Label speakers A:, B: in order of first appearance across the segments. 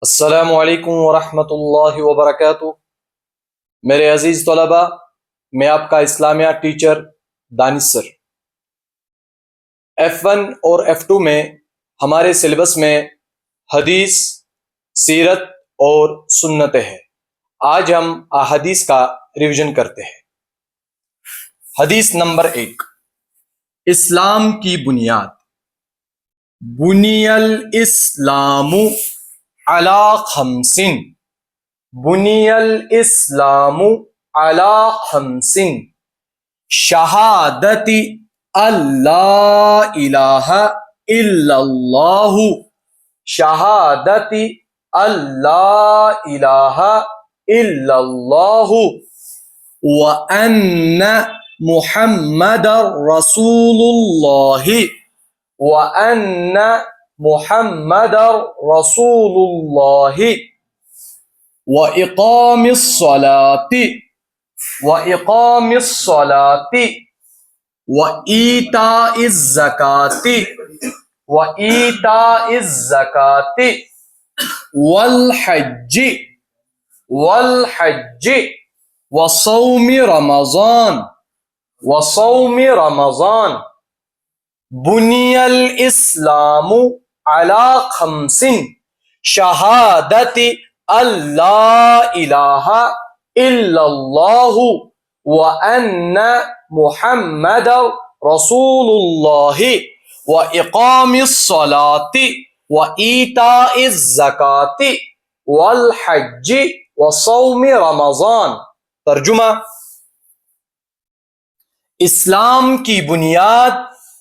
A: السلام علیکم ورحمۃ اللہ وبرکاتہ۔ میرے عزیز طلباء، میں آپ کا اسلامیہ ٹیچر دانش سر۔ F1 اور F2 میں ہمارے سلیبس میں حدیث، سیرت اور سنتیں ہیں۔ آج ہم احادیث کا ریویژن کرتے ہیں۔ حدیث نمبر 1، اسلام کی بنیاد۔ بنی الاسلام علی خمس، بنی الاسلام علی خمس، شہادت اللہ الہ الا اللہ، شہادت اللہ الہ الا اللہ، وان محمد رسول اللہ، وان محمد رسول اللہ، وإقام الصلاة، وإقام الصلاة، وإيتاء الزكاة، وإيتاء الزكاة، والحج، والحج، وصوم رمضان، وصوم رمضان۔ بني الإسلام على خمس، شہادت اللہ الہ الا اللہ، وان محمد رسول اللہ، واقام الصلاة، وایتاء الزکاة، والحج، وصوم رمضان۔ ترجمہ: اسلام کی بنیاد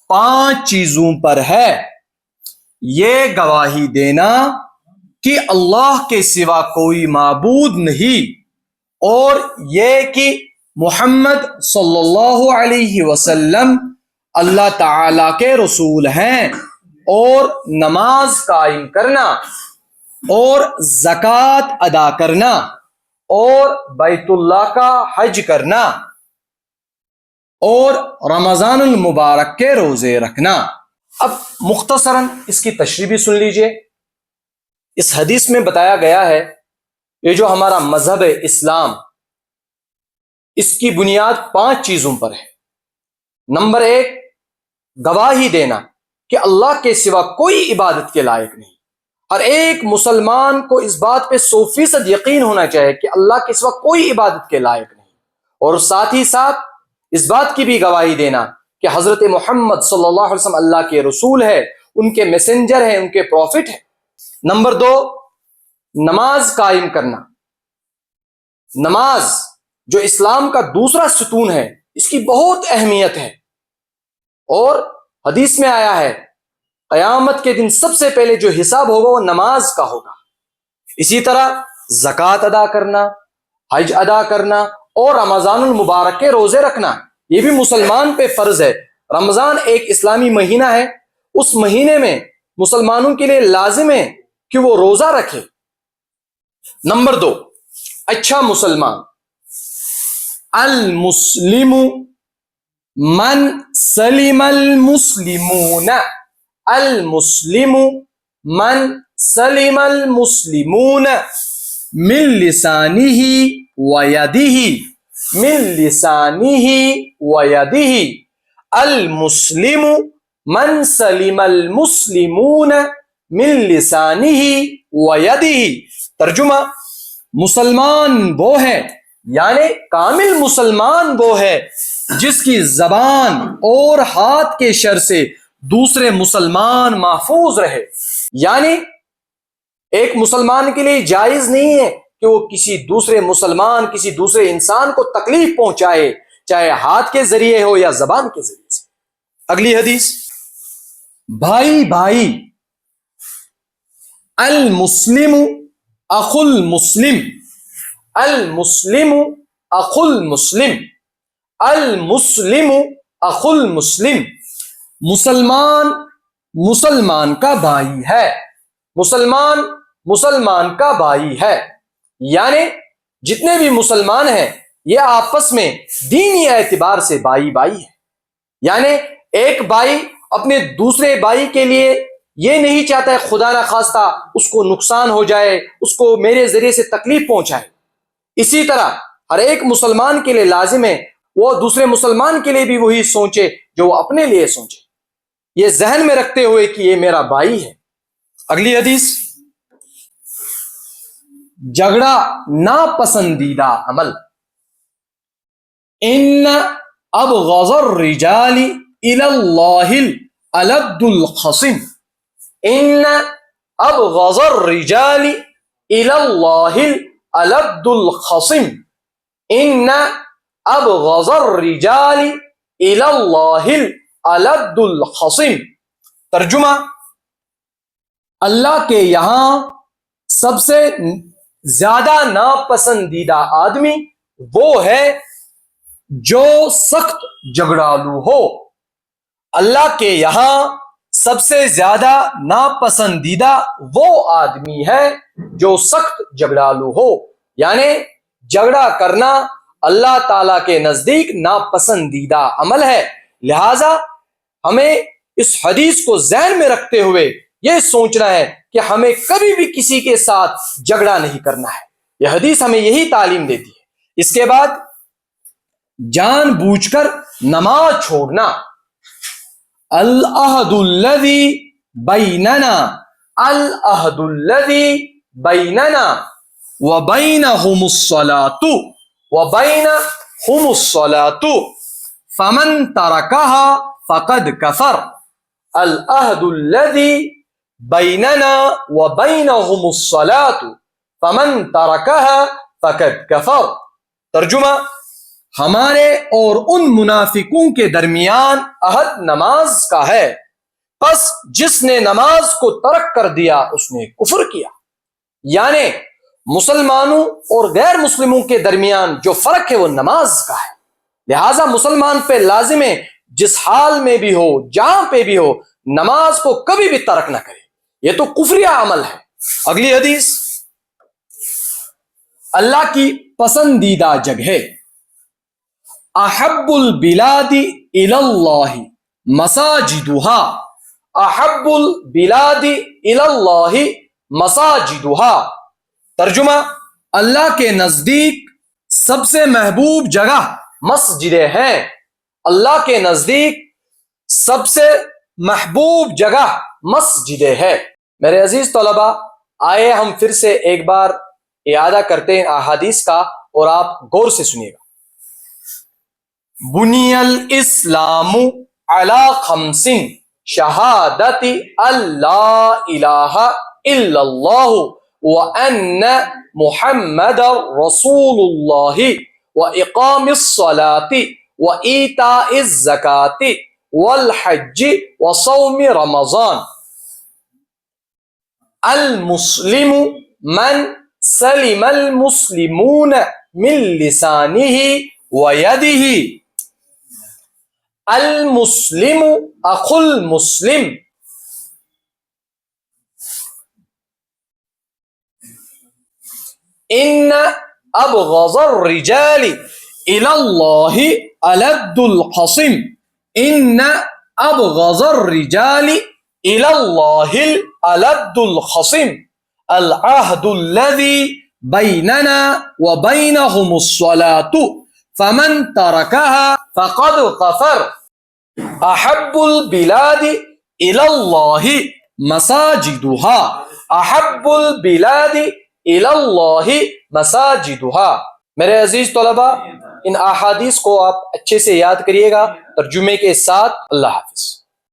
A: 5 چیزوں پر ہے۔ یہ گواہی دینا کہ اللہ کے سوا کوئی معبود نہیں، اور یہ کہ محمد صلی اللہ علیہ وسلم اللہ تعالی کے رسول ہیں، اور نماز قائم کرنا، اور زکوٰۃ ادا کرنا، اور بیت اللہ کا حج کرنا، اور رمضان المبارک کے روزے رکھنا۔ اب مختصراً اس کی تشریح بھی سن لیجئے۔ اس حدیث میں بتایا گیا ہے، یہ جو ہمارا مذہب ہے اسلام، اس کی بنیاد 5 چیزوں پر ہے۔ نمبر 1، گواہی دینا کہ اللہ کے سوا کوئی عبادت کے لائق نہیں۔ ہر ایک مسلمان کو اس بات پہ 100% یقین ہونا چاہیے کہ اللہ کے سوا کوئی عبادت کے لائق نہیں، اور ساتھ ہی ساتھ اس بات کی بھی گواہی دینا کہ حضرت محمد صلی اللہ علیہ وسلم اللہ کے رسول ہے، ان کے میسنجر ہیں، ان کے پروفٹ ہیں۔ نمبر 2، نماز قائم کرنا۔ نماز جو اسلام کا دوسرا ستون ہے، اس کی بہت اہمیت ہے، اور حدیث میں آیا ہے قیامت کے دن سب سے پہلے جو حساب ہوگا وہ نماز کا ہوگا۔ اسی طرح زکوٰۃ ادا کرنا، حج ادا کرنا، اور رمضان المبارک کے روزے رکھنا، یہ بھی مسلمان پہ فرض ہے۔ رمضان ایک اسلامی مہینہ ہے، اس مہینے میں مسلمانوں کے لیے لازم ہے کہ وہ روزہ رکھے۔ نمبر 2، اچھا مسلمان۔ المسلم من سلم المسلمون، المسلم من سلم المسلمون من لسانه ويده، من لسانه ويده، المسلم من سلم المسلمون من لسانه ويده۔ ترجمہ: مسلمان وہ ہے، یعنی کامل مسلمان وہ ہے جس کی زبان اور ہاتھ کے شر سے دوسرے مسلمان محفوظ رہے۔ یعنی ایک مسلمان کے لیے جائز نہیں ہے کہ وہ کسی دوسرے مسلمان، کسی دوسرے انسان کو تکلیف پہنچائے، چاہے ہاتھ کے ذریعے ہو یا زبان کے ذریعے سے۔ اگلی حدیث، بھائی بھائی، المسلم اخو المسلم، المسلم اخو المسلم، المسلم اخو المسلم۔ مسلمان مسلمان کا بھائی ہے، مسلمان مسلمان کا بھائی ہے، یعنی جتنے بھی مسلمان ہیں یہ آپس میں دینی اعتبار سے بھائی بھائی ہیں۔ یعنی ایک بھائی اپنے دوسرے بھائی کے لیے یہ نہیں چاہتا ہے خدا نہ خواستہ اس کو نقصان ہو جائے، اس کو میرے ذریعے سے تکلیف پہنچائے۔ اسی طرح ہر ایک مسلمان کے لیے لازم ہے وہ دوسرے مسلمان کے لیے بھی وہی سوچے جو وہ اپنے لیے سوچے، یہ ذہن میں رکھتے ہوئے کہ یہ میرا بھائی ہے۔ اگلی حدیث، جھگڑا ناپسندیدہ عمل۔ ان ابغض الرجال الى اللہ الالد الخصم، ان ابغض الرجال الى اللہ الالد الخصم، ان ابغض الرجال الى اللہ الالد الخصم۔ ترجمہ، اللہ کے یہاں سب سے زیادہ ناپسندیدہ آدمی وہ ہے جو سخت جھگڑالو ہو۔ اللہ کے یہاں سب سے زیادہ ناپسندیدہ وہ آدمی ہے جو سخت جھگڑالو ہو، یعنی جھگڑا کرنا اللہ تعالیٰ کے نزدیک ناپسندیدہ عمل ہے۔ لہذا ہمیں اس حدیث کو ذہن میں رکھتے ہوئے یہ سوچنا ہے کہ ہمیں کبھی بھی کسی کے ساتھ جھگڑا نہیں کرنا ہے۔ یہ حدیث ہمیں یہی تعلیم دیتی ہے۔ اس کے بعد جان بوجھ کر نماز چھوڑنا۔ العہد الذی بیننا، العہد الذی بیننا وبینہم الصلاۃ وبینہم الصلاۃ فمن ترکہا فقد کفر۔ العہد الذی بیننا وبینہم الصلاۃ فمن ترکہا فقد کفر۔ ترجمہ، ہمارے اور ان منافقوں کے درمیان عہد نماز کا ہے، پس جس نے نماز کو ترک کر دیا اس نے کفر کیا۔ یعنی مسلمانوں اور غیر مسلموں کے درمیان جو فرق ہے وہ نماز کا ہے۔ لہٰذا مسلمان پہ لازم ہے جس حال میں بھی ہو، جہاں پہ بھی ہو، نماز کو کبھی بھی ترک نہ کرے، یہ تو کفریہ عمل ہے۔ اگلی حدیث، اللہ کی پسندیدہ جگہ۔ احب البلاد الی اللہ مساجدہا، احب البلاد الی اللہ مساجدہا۔ ترجمہ، اللہ کے نزدیک سب سے محبوب جگہ مسجدیں ہیں۔ اللہ کے نزدیک سب سے محبوب جگہ مسجدیں ہیں۔ میرے عزیز طلباء، آئے ہم پھر سے ایک بار اعادہ کرتے ہیں احادیث کا، اور آپ غور سے سنیے گا۔ بنی الاسلام علی خمس، شہادت اللہ الہ الا اللہ وان محمد رسول اللہ واقام الصلاۃ وایتاء الزکاۃ والحج وصوم رمضان۔ المسلم من سلم المسلمون من لسانہ ویدہ، المسلم اخو المسلم۔ ان ابغض الرجال الى اللہ الد الخصم، ان ابغض الرجال الى اللہ الد الخصم، العہد الذی بیننا وبینہم الصلاۃ فمن ترکہا فقد کفر۔ احب البلاد الی اللہ مساجدہا، احب البلاد الی اللہ مساجدہا۔ میرے عزیز طلباء، ان احادیث کو آپ اچھے سے یاد کریے گا ترجمے کے ساتھ۔ اللہ حافظ۔